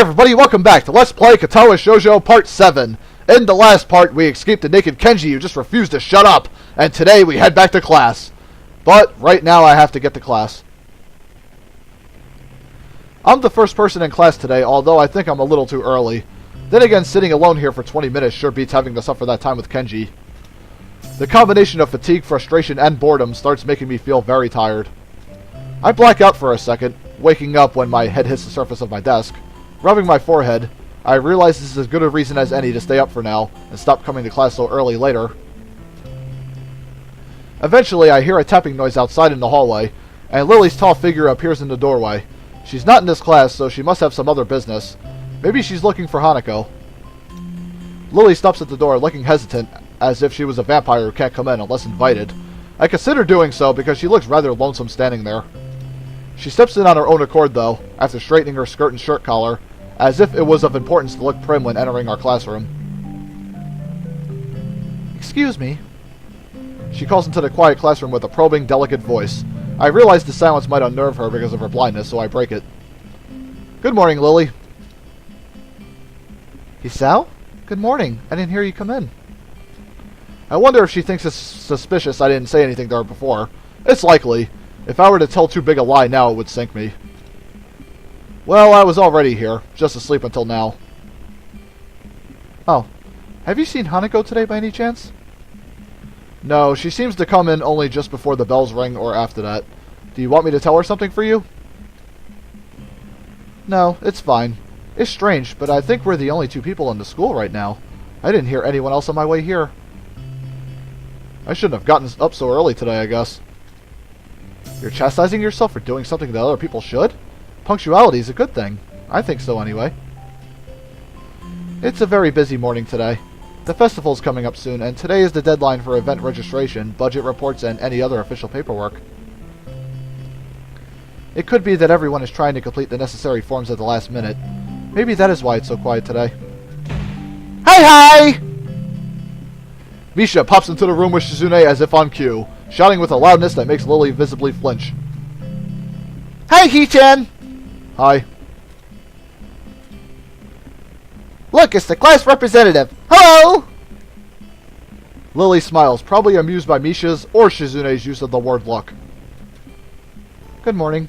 everybody, welcome back to Let's Play Katawa Shoujo Part 7. In the last part, we escaped the naked Kenji who just refused to shut up, and today we head back to class. But right now I have to get to class. I'm the first person in class today, although I think I'm a little too early. Then again, sitting alone here for 20 minutes sure beats having to suffer that time with Kenji. The combination of fatigue, frustration, and boredom starts making me feel very tired. I black out for a second, waking up when my head hits the surface of my desk. Rubbing my forehead, I realize this is as good a reason as any to stay up for now and stop coming to class so early later. Eventually, I hear a tapping noise outside in the hallway, and Lily's tall figure appears in the doorway. She's not in this class, so she must have some other business. Maybe she's looking for Hanako. Lily stops at the door, looking hesitant, as if she was a vampire who can't come in unless invited. I consider doing so because she looks rather lonesome standing there. She steps in on her own accord, though, after straightening her skirt and shirt collar, as if it was of importance to look prim when entering our classroom. "Excuse me." She calls into the quiet classroom with a probing, delicate voice. I realize the silence might unnerve her because of her blindness, so I break it. "Good morning, Lily." "Hisao? Good morning. I didn't hear you come in." I wonder if she thinks it's suspicious I didn't say anything to her before. It's likely. If I were to tell too big a lie now, it would sink me. Well, I was already here, just asleep until now. "Oh, have you seen Hanako today by any chance?" "No, she seems to come in only just before the bells ring or after that. Do you want me to tell her something for you?" "No, it's fine. It's strange, but I think we're the only two people in the school right now. I didn't hear anyone else on my way here." I shouldn't have gotten up so early today, I guess. "You're chastising yourself for doing something that other people should? Punctuality is a good thing. I think so, anyway." "It's a very busy morning today. The festival's coming up soon, and today is the deadline for event registration, budget reports, and any other official paperwork. It could be that everyone is trying to complete the necessary forms at the last minute. Maybe that is why it's so quiet today." "Hi! Misha pops into the room with Shizune as if on cue, shouting with a loudness that makes Lily visibly flinch. "Hi, Hee-chan!" "Hi." "Look, it's the class representative! Hello!" Lily smiles, probably amused by Misha's or Shizune's use of the word look. "Good morning."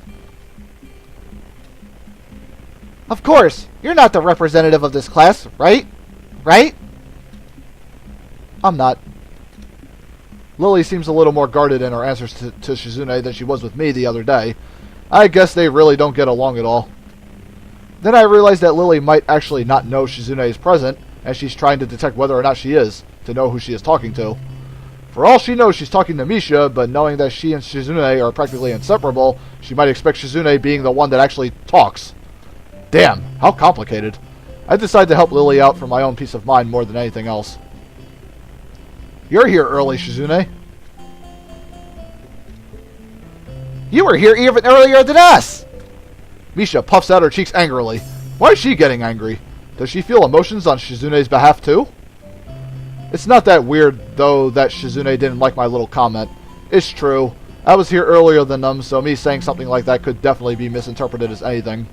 "Of course! You're not the representative of this class, right? Right?" "I'm not." Lily seems a little more guarded in her answers to Shizune than she was with me the other day. I guess they really don't get along at all. Then I realize that Lily might actually not know Shizune is present, and she's trying to detect whether or not she is, to know who she is talking to. For all she knows, she's talking to Misha, but knowing that she and Shizune are practically inseparable, she might expect Shizune being the one that actually talks. Damn, how complicated. I decide to help Lily out for my own peace of mind more than anything else. "You're here early, Shizune." "You were here even earlier than us!" Misha puffs out her cheeks angrily. Why is she getting angry? Does she feel emotions on Shizune's behalf too? It's not that weird, though, that Shizune didn't like my little comment. It's true. I was here earlier than them, so me saying something like that could definitely be misinterpreted as anything.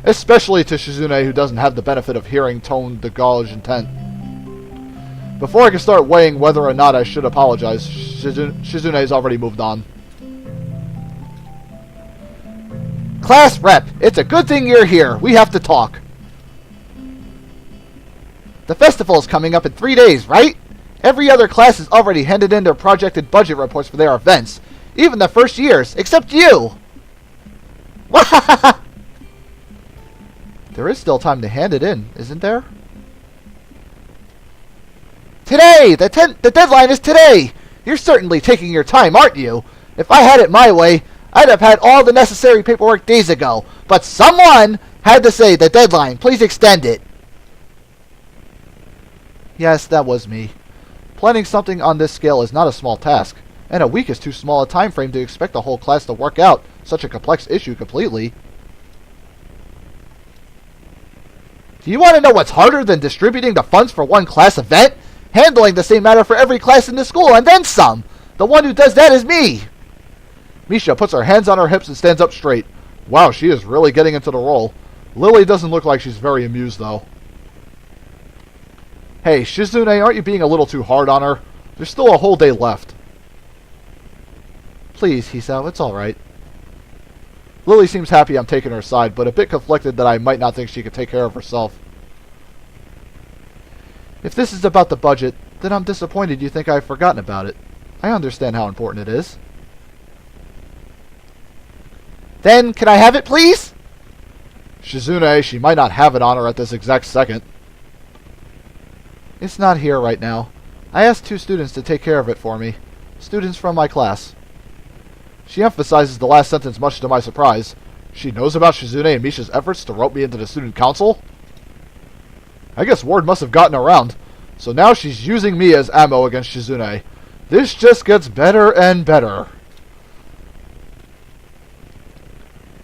Especially to Shizune, who doesn't have the benefit of hearing tone the gauge intent. Before I can start weighing whether or not I should apologize, Shizune's already moved on. "Class rep, it's a good thing you're here. We have to talk." "The festival is coming up in 3 days, right? Every other class has already handed in their projected budget reports for their events. Even the first years, except you!" "Wahahaha!" "There is still time to hand it in, isn't there?" "Today! The deadline is today! You're certainly taking your time, aren't you? If I had it my way, I'd have had all the necessary paperwork days ago. But someone had to say the deadline. Please extend it." Yes, that was me. Planning something on this scale is not a small task, and a week is too small a time frame to expect the whole class to work out such a complex issue completely. Do you want to know what's harder than distributing the funds for one class event? Handling the same matter for every class in the school, and then some! The one who does that is me! Misha puts her hands on her hips and stands up straight. Wow, she is really getting into the role. Lily doesn't look like she's very amused, though. Hey, Shizune, aren't you being a little too hard on her? There's still a whole day left. Please, Hisao, it's alright. Lily seems happy I'm taking her side, but a bit conflicted that I might not think she could take care of herself. If this is about the budget, then I'm disappointed you think I've forgotten about it. I understand how important it is. Then, can I have it, please? Shizune, she might not have it on her at this exact second. It's not here right now. I asked 2 students to take care of it for me. Students from my class. She emphasizes the last sentence much to my surprise. She knows about Shizune and Misha's efforts to rope me into the student council? I guess word must have gotten around. So now she's using me as ammo against Shizune. This just gets better and better.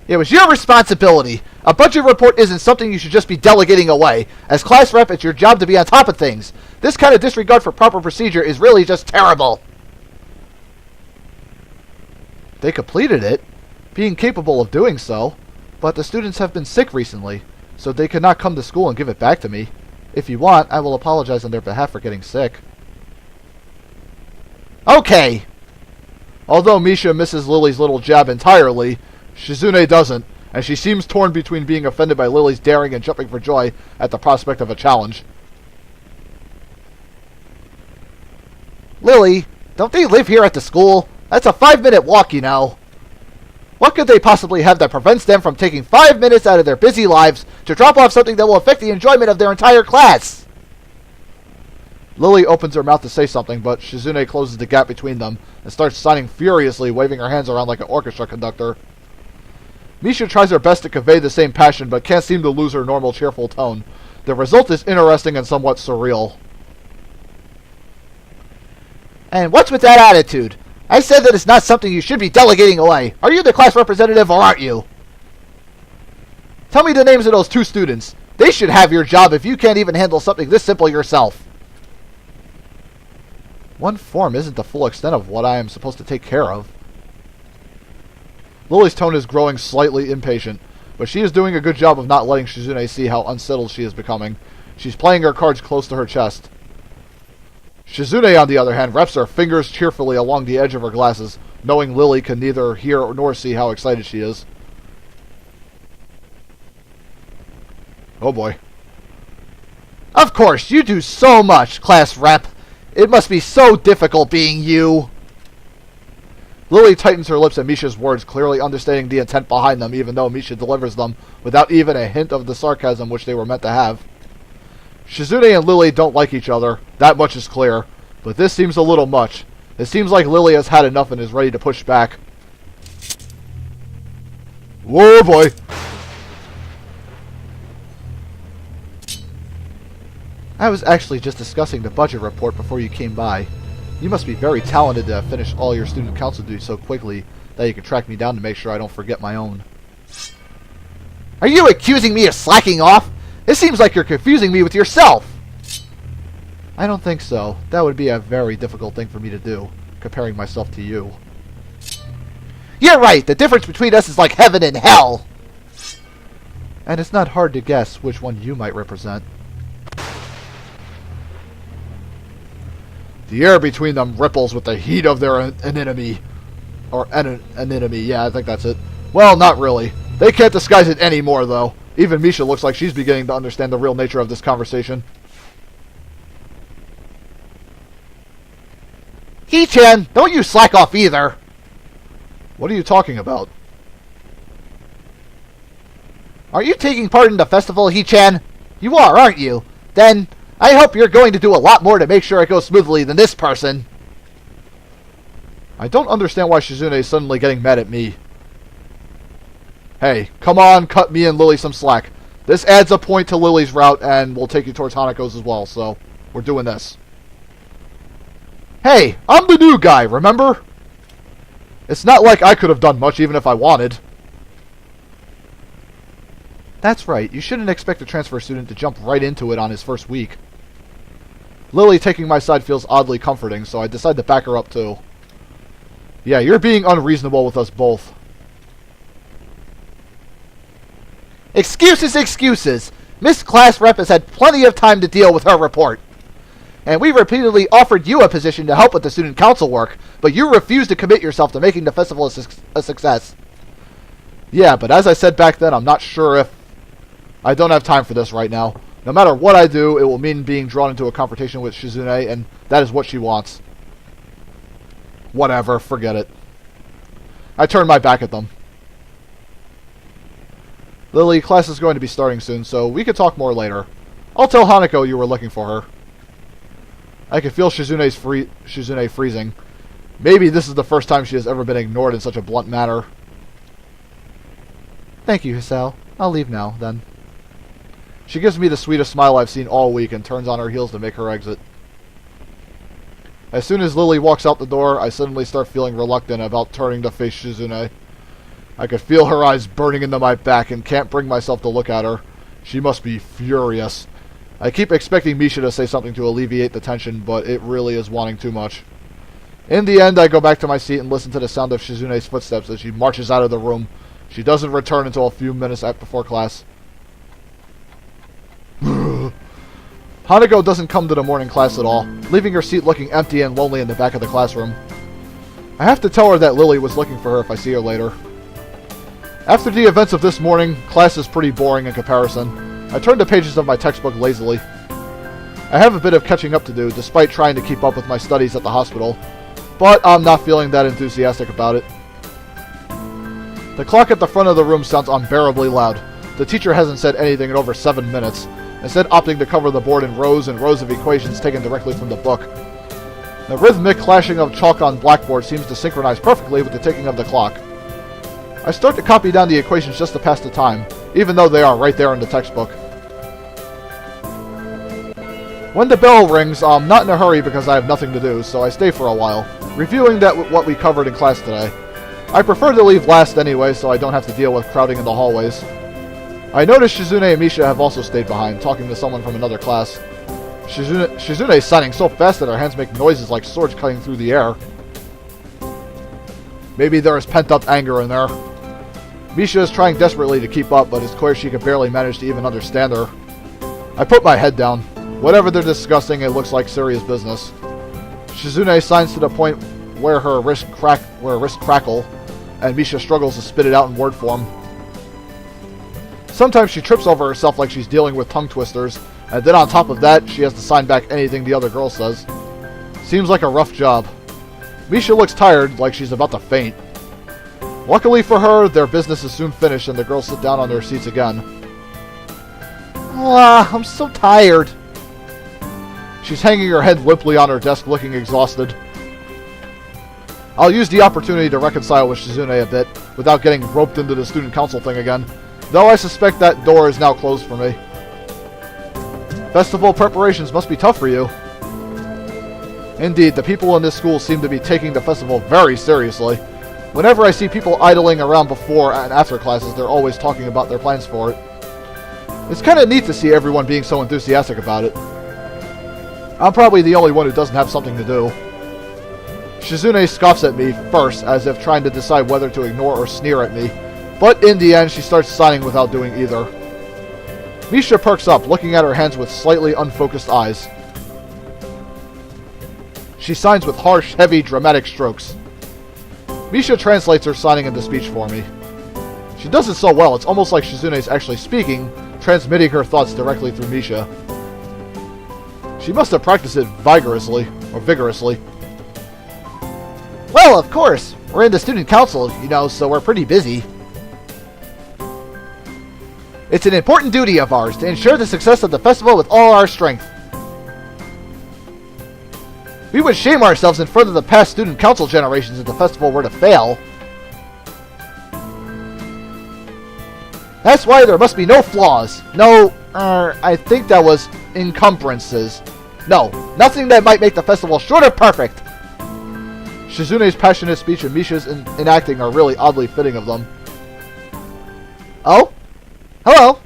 It was your responsibility. A budget report isn't something you should just be delegating away. As class rep, it's your job to be on top of things. This kind of disregard for proper procedure is really just terrible. They completed it, being capable of doing so, but the students have been sick recently, so they could not come to school and give it back to me. If you want, I will apologize on their behalf for getting sick. Okay! Although Misha misses Lily's little jab entirely, Shizune doesn't, and she seems torn between being offended by Lily's daring and jumping for joy at the prospect of a challenge. Lily, don't they live here at the school? That's a 5-minute walk, you know. What could they possibly have that prevents them from taking 5 minutes out of their busy lives to drop off something that will affect the enjoyment of their entire class? Lily opens her mouth to say something, but Shizune closes the gap between them and starts signing furiously, waving her hands around like an orchestra conductor. Misha tries her best to convey the same passion, but can't seem to lose her normal cheerful tone. The result is interesting and somewhat surreal. And what's with that attitude? I said that it's not something you should be delegating away. Are you the class representative or aren't you? Tell me the names of those 2 students. They should have your job if you can't even handle something this simple yourself. One form isn't the full extent of what I am supposed to take care of. Lily's tone is growing slightly impatient, but she is doing a good job of not letting Shizune see how unsettled she is becoming. She's playing her cards close to her chest. Shizune, on the other hand, wraps her fingers cheerfully along the edge of her glasses, knowing Lily can neither hear nor see how excited she is. Oh boy. Of course, you do so much, class rep. It must be so difficult being you. Lily tightens her lips at Misha's words, clearly understanding the intent behind them, even though Misha delivers them without even a hint of the sarcasm which they were meant to have. Shizune and Lily don't like each other, that much is clear, but this seems a little much. It seems like Lily has had enough and is ready to push back. Whoa boy! I was actually just discussing the budget report before you came by. You must be very talented to finish all your student council duties so quickly that you can track me down to make sure I don't forget my own. Are you accusing me of slacking off? It seems like you're confusing me with yourself. I don't think so. That would be a very difficult thing for me to do, comparing myself to you. You're right. The difference between us is like heaven and hell. And it's not hard to guess which one you might represent. The air between them ripples with the heat of their enemy. Or enemy, yeah, I think that's it. Well, not really. They can't disguise it anymore, though. Even Misha looks like she's beginning to understand the real nature of this conversation. He-chan, don't you slack off either. What are you talking about? Are you taking part in the festival, He-chan? You are, aren't you? Then, I hope you're going to do a lot more to make sure it goes smoothly than this person. I don't understand why Shizune is suddenly getting mad at me. Hey, come on, cut me and Lily some slack. This adds a point to Lily's route, and we'll take you towards Hanako's as well, so we're doing this. Hey, I'm the new guy, remember? It's not like I could have done much even if I wanted. That's right, you shouldn't expect a transfer student to jump right into it on his first week. Lily taking my side feels oddly comforting, so I decide to back her up too. Yeah, you're being unreasonable with us both. Excuses, excuses! Miss Class Rep has had plenty of time to deal with her report. And we repeatedly offered you a position to help with the student council work, but you refused to commit yourself to making the festival a success. Yeah, but as I said back then, I'm not sure if... I don't have time for this right now. No matter what I do, it will mean being drawn into a confrontation with Shizune, and that is what she wants. Whatever, forget it. I turned my back at them. Lily, class is going to be starting soon, so we could talk more later. I'll tell Hanako you were looking for her. I can feel Shizune freezing. Maybe this is the first time she has ever been ignored in such a blunt manner. Thank you, Hisao. I'll leave now, then. She gives me the sweetest smile I've seen all week and turns on her heels to make her exit. As soon as Lily walks out the door, I suddenly start feeling reluctant about turning to face Shizune. I could feel her eyes burning into my back and can't bring myself to look at her. She must be furious. I keep expecting Misha to say something to alleviate the tension, but it really is wanting too much. In the end, I go back to my seat and listen to the sound of Shizune's footsteps as she marches out of the room. She doesn't return until a few minutes before class. Hanako doesn't come to the morning class at all, leaving her seat looking empty and lonely in the back of the classroom. I have to tell her that Lily was looking for her if I see her later. After the events of this morning, class is pretty boring in comparison. I turn to pages of my textbook lazily. I have a bit of catching up to do, despite trying to keep up with my studies at the hospital, but I'm not feeling that enthusiastic about it. The clock at the front of the room sounds unbearably loud. The teacher hasn't said anything in over 7 minutes, instead opting to cover the board in rows and rows of equations taken directly from the book. The rhythmic clashing of chalk on blackboard seems to synchronize perfectly with the ticking of the clock. I start to copy down the equations just to pass the time, even though they are right there in the textbook. When the bell rings, I'm not in a hurry because I have nothing to do, so I stay for a while, reviewing what we covered in class today. I prefer to leave last anyway, so I don't have to deal with crowding in the hallways. I notice Shizune and Misha have also stayed behind, talking to someone from another class. Shizune is signing so fast that her hands make noises like swords cutting through the air. Maybe there is pent-up anger in there. Misha is trying desperately to keep up, but it's clear she can barely manage to even understand her. I put my head down. Whatever they're discussing, it looks like serious business. Shizune signs to the point where her wrists crackle, and Misha struggles to spit it out in word form. Sometimes she trips over herself like she's dealing with tongue twisters, and then on top of that, she has to sign back anything the other girl says. Seems like a rough job. Misha looks tired, like she's about to faint. Luckily for her, their business is soon finished and the girls sit down on their seats again. I'm so tired. She's hanging her head limply on her desk, looking exhausted. I'll use the opportunity to reconcile with Shizune a bit, without getting roped into the student council thing again. Though I suspect that door is now closed for me. Festival preparations must be tough for you. Indeed, the people in this school seem to be taking the festival very seriously. Whenever I see people idling around before and after classes, they're always talking about their plans for it. It's kind of neat to see everyone being so enthusiastic about it. I'm probably the only one who doesn't have something to do. Shizune scoffs at me first, as if trying to decide whether to ignore or sneer at me. But in the end, she starts signing without doing either. Misha perks up, looking at her hands with slightly unfocused eyes. She signs with harsh, heavy, dramatic strokes. Misha translates her signing into speech for me. She does it so well, it's almost like Shizune is actually speaking, transmitting her thoughts directly through Misha. She must have practiced it vigorously. Well, of course. We're in the student council, so we're pretty busy. It's an important duty of ours to ensure the success of the festival with all our strength. We would shame ourselves in front of the past student council generations if the festival were to fail. That's why there must be no flaws. I think that was encumbrances. No, nothing that might make the festival short of perfect. Shizune's passionate speech and Misha's enacting are really oddly fitting of them. Oh? Hello?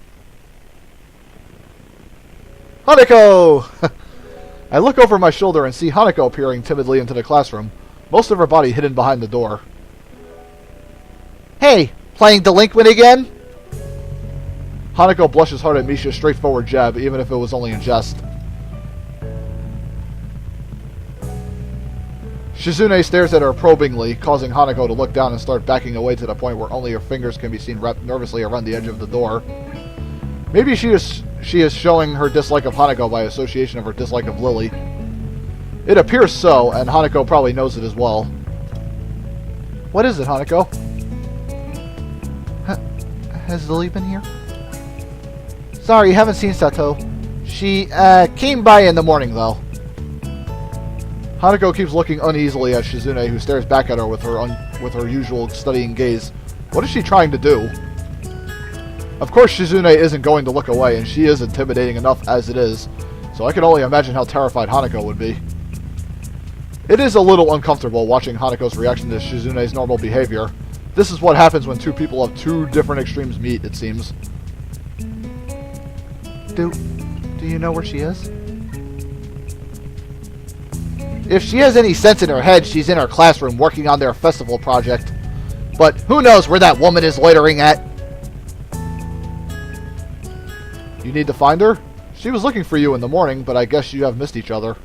Hanako! I look over my shoulder and see Hanako peering timidly into the classroom, most of her body hidden behind the door. Hey, playing delinquent again? Hanako blushes hard at Misha's straightforward jab, even if it was only in jest. Shizune stares at her probingly, causing Hanako to look down and start backing away to the point where only her fingers can be seen wrapped nervously around the edge of the door. Maybe she is showing her dislike of Hanako by association of her dislike of Lilly. It appears so, and Hanako probably knows it as well. What is it, Hanako? Has Lilly been here? Sorry, haven't seen Sato. She came by in the morning, though. Hanako keeps looking uneasily at Shizune, who stares back at her with her usual studying gaze. What is she trying to do? Of course, Shizune isn't going to look away, and she is intimidating enough as it is, so I can only imagine how terrified Hanako would be. It is a little uncomfortable watching Hanako's reaction to Shizune's normal behavior. This is what happens when two people of two different extremes meet, it seems. Do you know where she is? If she has any sense in her head, she's in her classroom working on their festival project. But who knows where that woman is loitering at? You need to find her? She was looking for you in the morning, but I guess you have missed each other.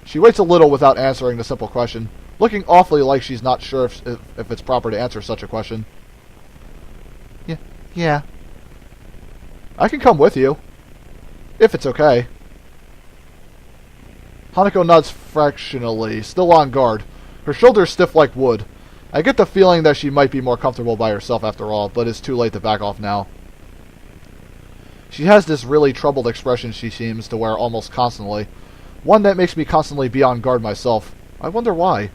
She waits a little without answering the simple question, looking awfully like she's not sure if it's proper to answer such a question. Yeah. I can come with you. If it's okay. Hanako nods fractionally, still on guard. Her shoulders stiff like wood. I get the feeling that she might be more comfortable by herself after all, but it's too late to back off now. She has this really troubled expression she seems to wear almost constantly. One that makes me constantly be on guard myself. I wonder why.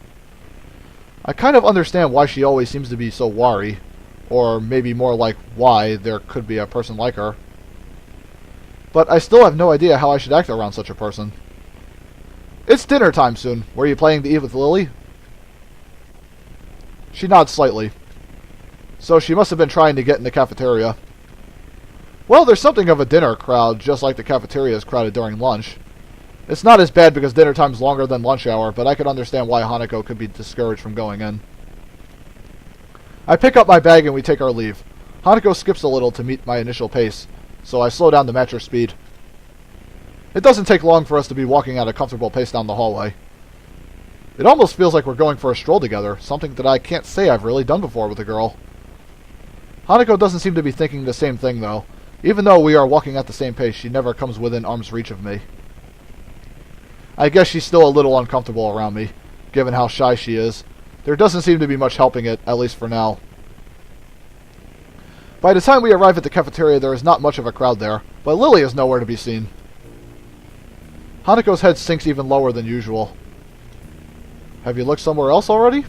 I kind of understand why she always seems to be so wary. Or maybe more like why there could be a person like her. But I still have no idea how I should act around such a person. It's dinner time soon. Were you planning to eat with Lilly? She nods slightly. So she must have been trying to get in the cafeteria. Well, there's something of a dinner crowd, just like the cafeteria is crowded during lunch. It's not as bad because dinner time's longer than lunch hour, but I could understand why Hanako could be discouraged from going in. I pick up my bag and we take our leave. Hanako skips a little to meet my initial pace, so I slow down to match her speed. It doesn't take long for us to be walking at a comfortable pace down the hallway. It almost feels like we're going for a stroll together, something that I can't say I've really done before with a girl. Hanako doesn't seem to be thinking the same thing, though. Even though we are walking at the same pace, she never comes within arm's reach of me. I guess she's still a little uncomfortable around me, given how shy she is. There doesn't seem to be much helping it, at least for now. By the time we arrive at the cafeteria, there is not much of a crowd there, but Lilly is nowhere to be seen. Hanako's head sinks even lower than usual. Have you looked somewhere else already?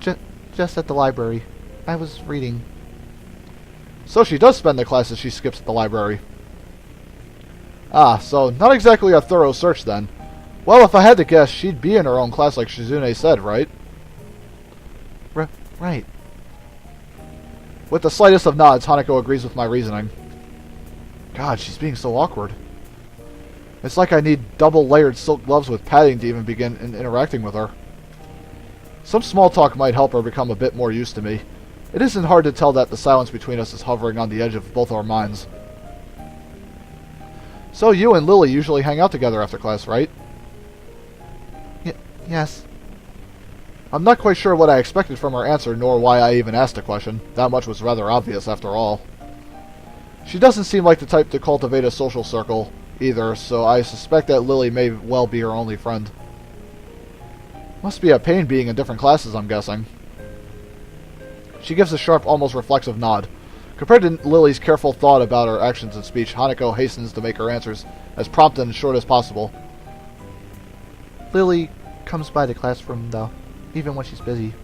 Just at the library. I was reading. So she does spend the classes she skips at the library. Ah, so not exactly a thorough search then. Well, if I had to guess, she'd be in her own class like Shizune said, right? Right. With the slightest of nods, Hanako agrees with my reasoning. God, she's being so awkward. It's like I need double-layered silk gloves with padding to even begin interacting with her. Some small talk might help her become a bit more used to me. It isn't hard to tell that the silence between us is hovering on the edge of both our minds. So you and Lilly usually hang out together after class, right? Yes. I'm not quite sure what I expected from her answer, nor why I even asked the question. That much was rather obvious, after all. She doesn't seem like the type to cultivate a social circle, either, so I suspect that Lilly may well be her only friend. Must be a pain being in different classes, I'm guessing. She gives a sharp, almost reflexive nod. Compared to Lilly's careful thought about her actions and speech, Hanako hastens to make her answers as prompt and short as possible. Lilly comes by the classroom, though, even when she's busy.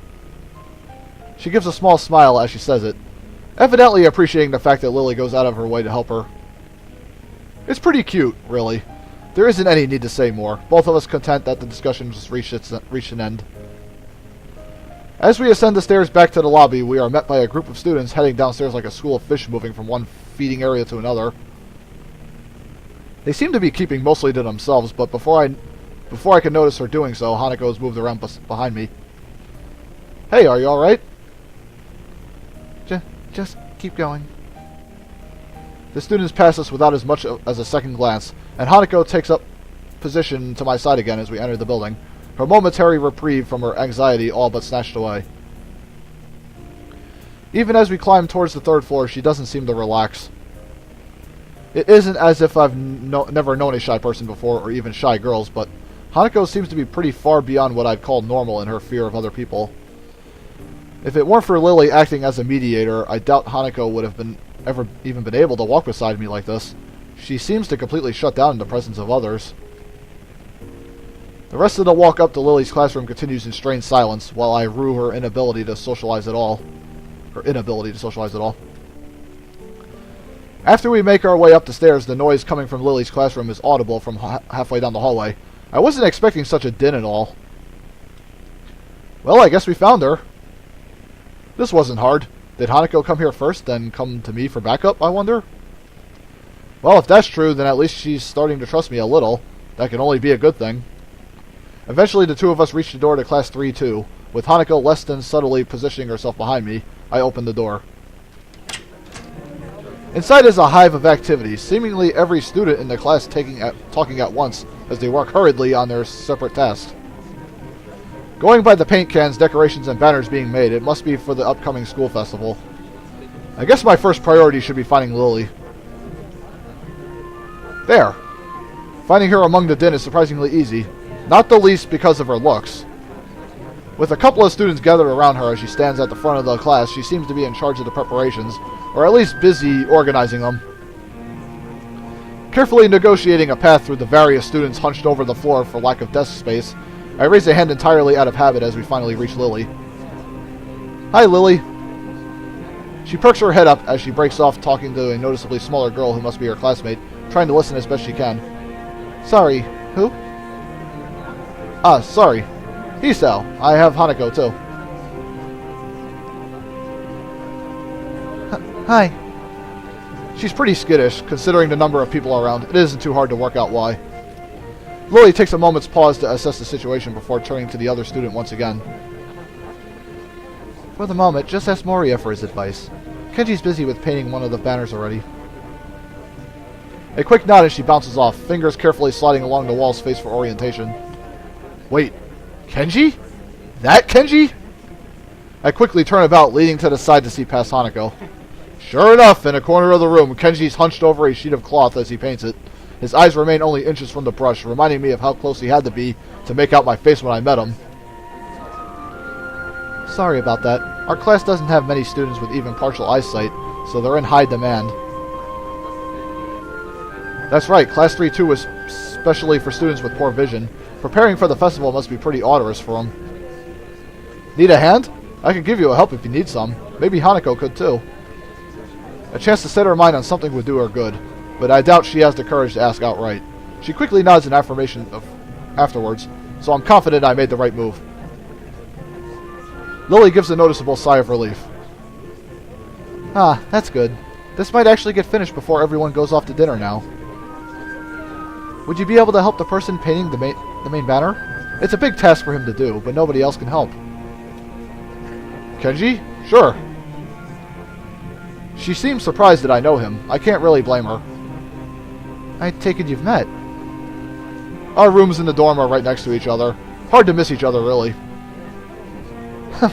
She gives a small smile as she says it, evidently appreciating the fact that Lilly goes out of her way to help her. It's pretty cute, really. There isn't any need to say more, both of us content that the discussion just reached an end. As we ascend the stairs back to the lobby, we are met by a group of students heading downstairs like a school of fish moving from one feeding area to another. They seem to be keeping mostly to themselves, but before I can notice her doing so, Hanako has moved around behind me. Hey, are you alright? Just keep going. The students pass us without as much as a second glance, and Hanako takes up position to my side again as we enter the building, her momentary reprieve from her anxiety all but snatched away. Even as we climb towards the third floor, she doesn't seem to relax. It isn't as if I've never known a shy person before, or even shy girls, but Hanako seems to be pretty far beyond what I'd call normal in her fear of other people. If it weren't for Lilly acting as a mediator, I doubt Hanako would have ever even been able to walk beside me like this. She seems to completely shut down in the presence of others. The rest of the walk up to Lily's classroom continues in strained silence, while I rue her inability to socialize at all. After we make our way up the stairs, the noise coming from Lily's classroom is audible from halfway down the hallway. I wasn't expecting such a din at all. Well, I guess we found her. This wasn't hard. Did Hanako come here first, then come to me for backup, I wonder? Well, if that's true, then at least she's starting to trust me a little. That can only be a good thing. Eventually, the two of us reached the door to Class 3-2. With Hanako less than subtly positioning herself behind me, I opened the door. Inside is a hive of activities, seemingly every student in the class talking at once as they work hurriedly on their separate tasks. Going by the paint cans, decorations, and banners being made, it must be for the upcoming school festival. I guess my first priority should be finding Lilly. There. Finding her among the din is surprisingly easy, not the least because of her looks. With a couple of students gathered around her as she stands at the front of the class, she seems to be in charge of the preparations, or at least busy organizing them. Carefully negotiating a path through the various students hunched over the floor for lack of desk space, I raise a hand entirely out of habit as we finally reach Lilly. Hi, Lilly. She perks her head up as she breaks off talking to a noticeably smaller girl who must be her classmate, trying to listen as best she can. Sorry, who? Sorry. Hisao. I have Hanako, too. Hi. She's pretty skittish, considering the number of people around. It isn't too hard to work out why. Lilly takes a moment's pause to assess the situation before turning to the other student once again. For the moment, just ask Moria for his advice. Kenji's busy with painting one of the banners already. A quick nod as she bounces off, fingers carefully sliding along the wall's face for orientation. Wait, Kenji? That Kenji? I quickly turn about, leaning to the side to see past Hanako. Sure enough, in a corner of the room, Kenji's hunched over a sheet of cloth as he paints it. His eyes remain only inches from the brush, reminding me of how close he had to be to make out my face when I met him. Sorry about that. Our class doesn't have many students with even partial eyesight, so they're in high demand. That's right, Class 3-2 was specially for students with poor vision. Preparing for the festival must be pretty onerous for them. Need a hand? I could give you a help if you need some. Maybe Hanako could too. A chance to set her mind on something would do her good, but I doubt she has the courage to ask outright. She quickly nods in affirmation afterwards, so I'm confident I made the right move. Lilly gives a noticeable sigh of relief. Ah, that's good. This might actually get finished before everyone goes off to dinner now. Would you be able to help the person painting the main banner? It's a big task for him to do, but nobody else can help. Kenji? Sure. She seems surprised that I know him. I can't really blame her. I take it you've met. Our rooms in the dorm are right next to each other. Hard to miss each other, really.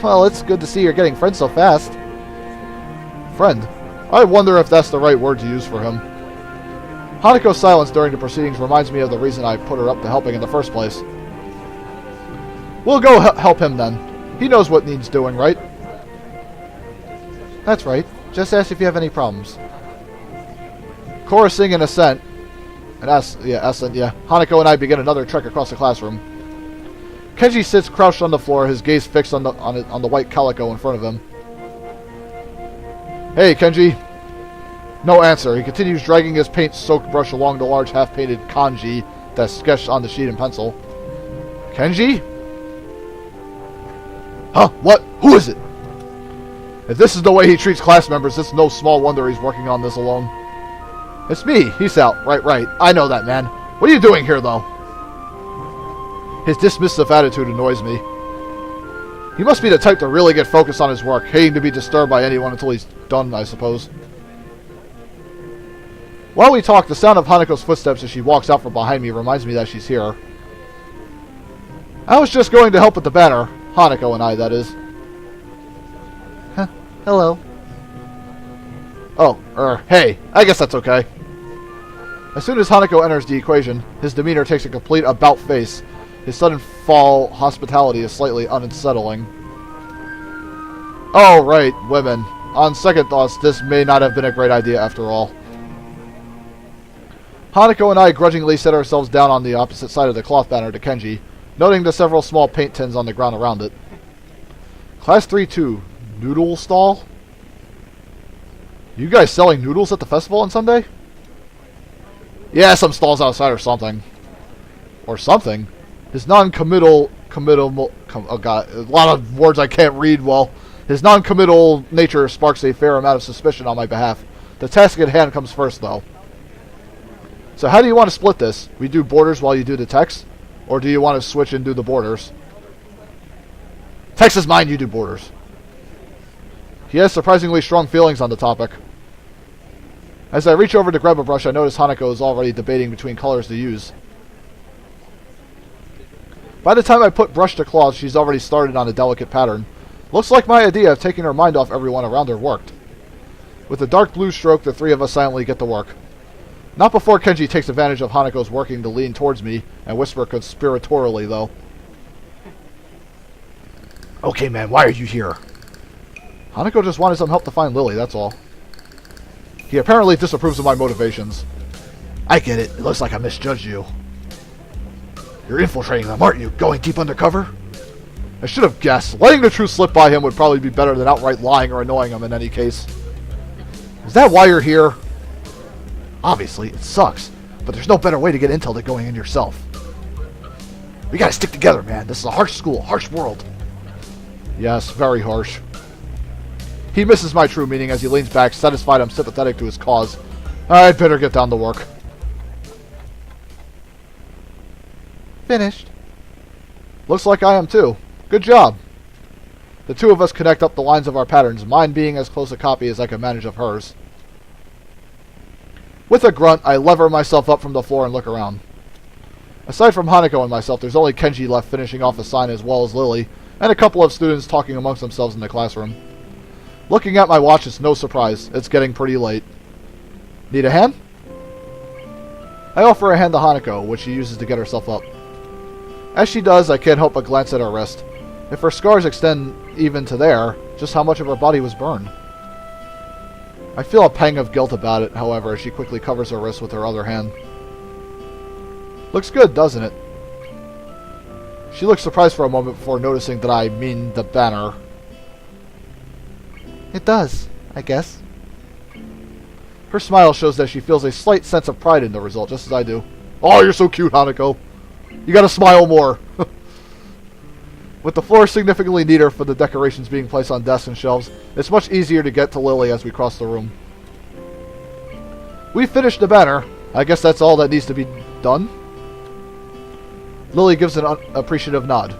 Well, it's good to see you're getting friends so fast. Friend? I wonder if that's the right word to use for him. Hanako's silence during the proceedings reminds me of the reason I put her up to helping in the first place. We'll go help him then. He knows what needs doing, right? That's right. Just ask if you have any problems. Chorusing in assent. Hanako and I begin another trek across the classroom. Kenji sits crouched on the floor, his gaze fixed on the white calico in front of him. Hey, Kenji. No answer. He continues dragging his paint-soaked brush along the large half-painted kanji that's sketched on the sheet in pencil. Kenji? Huh? What? Who is it? If this is the way he treats class members, it's no small wonder he's working on this alone. It's me, Hisao. Right. I know that, man. What are you doing here, though? His dismissive attitude annoys me. He must be the type to really get focused on his work, hating to be disturbed by anyone until he's done, I suppose. While we talk, the sound of Hanako's footsteps as she walks out from behind me reminds me that she's here. I was just going to help with the banner. Hanako and I, that is. Huh. Hello. Oh, hey. I guess that's okay. As soon as Hanako enters the equation, his demeanor takes a complete about-face. His sudden fall hospitality is slightly unsettling. Oh, right, women. On second thoughts, this may not have been a great idea after all. Hanako and I grudgingly set ourselves down on the opposite side of the cloth banner to Kenji, noting the several small paint tins on the ground around it. Class 3-2, noodle stall? You guys selling noodles at the festival on Sunday? Yeah, some stalls outside or something. Or something. His non-committal... oh god, a lot of words I can't read well. His non-committal nature sparks a fair amount of suspicion on my behalf. The task at hand comes first, though. So how do you want to split this? We do borders while you do the text? Or do you want to switch and do the borders? Text is mine, you do borders. He has surprisingly strong feelings on the topic. As I reach over to grab a brush, I notice Hanako is already debating between colors to use. By the time I put brush to cloth, she's already started on a delicate pattern. Looks like my idea of taking her mind off everyone around her worked. With a dark blue stroke, the three of us silently get to work. Not before Kenji takes advantage of Hanako's working to lean towards me and whisper conspiratorially, though. Okay, man, why are you here? Hanako just wanted some help to find Lilly, that's all. He apparently disapproves of my motivations. I get it. It looks like I misjudged you. You're infiltrating them, aren't you? Going deep undercover? I should have guessed. Letting the truth slip by him would probably be better than outright lying or annoying him in any case. Is that why you're here? Obviously, it sucks. But there's no better way to get intel than going in yourself. We gotta stick together, man. This is a harsh school, harsh world. Yes, very harsh. He misses my true meaning as he leans back, satisfied I'm sympathetic to his cause. I'd better get down to work. Finished. Looks like I am too. Good job. The two of us connect up the lines of our patterns, mine being as close a copy as I can manage of hers. With a grunt, I lever myself up from the floor and look around. Aside from Hanako and myself, there's only Kenji left finishing off a sign as well as Lilly, and a couple of students talking amongst themselves in the classroom. Looking at my watch, it's no surprise. It's getting pretty late. Need a hand? I offer a hand to Hanako, which she uses to get herself up. As she does, I can't help but glance at her wrist. If her scars extend even to there, just how much of her body was burned? I feel a pang of guilt about it, however, as she quickly covers her wrist with her other hand. Looks good, doesn't it? She looks surprised for a moment before noticing that I mean the banner. It does, I guess. Her smile shows that she feels a slight sense of pride in the result, just as I do. Oh, you're so cute, Hanako. You gotta smile more. With the floor significantly neater for the decorations being placed on desks and shelves, it's much easier to get to Lilly as we cross the room. We finished the banner. I guess that's all that needs to be done. Lilly gives an appreciative nod.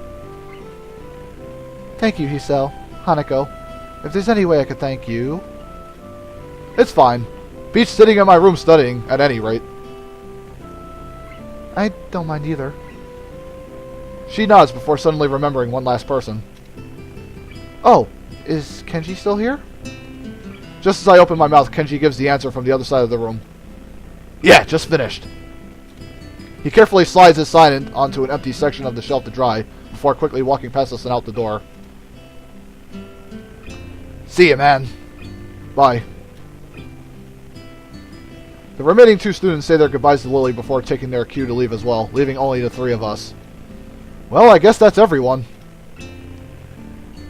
Thank you, Hisao. Hanako. If there's any way I could thank you... It's fine. Beats sitting in my room studying, at any rate. I don't mind either. She nods before suddenly remembering one last person. Oh, is Kenji still here? Just as I open my mouth, Kenji gives the answer from the other side of the room. Yeah, just finished. He carefully slides his sign onto an empty section of the shelf to dry, before quickly walking past us and out the door. See ya, man. Bye. The remaining two students say their goodbyes to Lilly before taking their cue to leave as well, leaving only the three of us. Well, I guess that's everyone.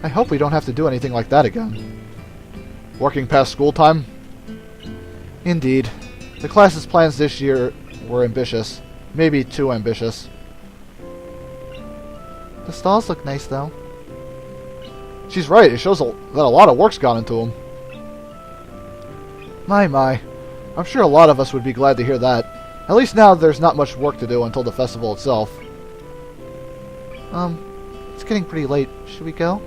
I hope we don't have to do anything like that again. Working past school time? Indeed. The class's plans this year were ambitious. Maybe too ambitious. The stalls look nice, though. She's right. It shows that a lot of work's gone into them. My. I'm sure a lot of us would be glad to hear that. At least now there's not much work to do until the festival itself. It's getting pretty late. Should we go?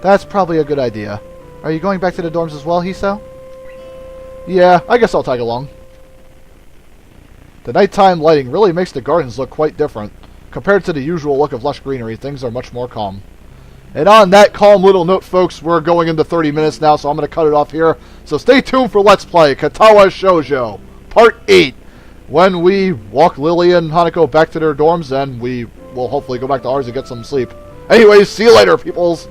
That's probably a good idea. Are you going back to the dorms as well, Hisao? Yeah, I guess I'll tag along. The nighttime lighting really makes the gardens look quite different. Compared to the usual look of lush greenery, things are much more calm. And on that calm little note, folks, we're going into 30 minutes now, so I'm going to cut it off here. So stay tuned for Let's Play Katawa Shoujo, Part 8. When we walk Lilly and Hanako back to their dorms, and we will hopefully go back to ours and get some sleep. Anyways, see you later, peoples!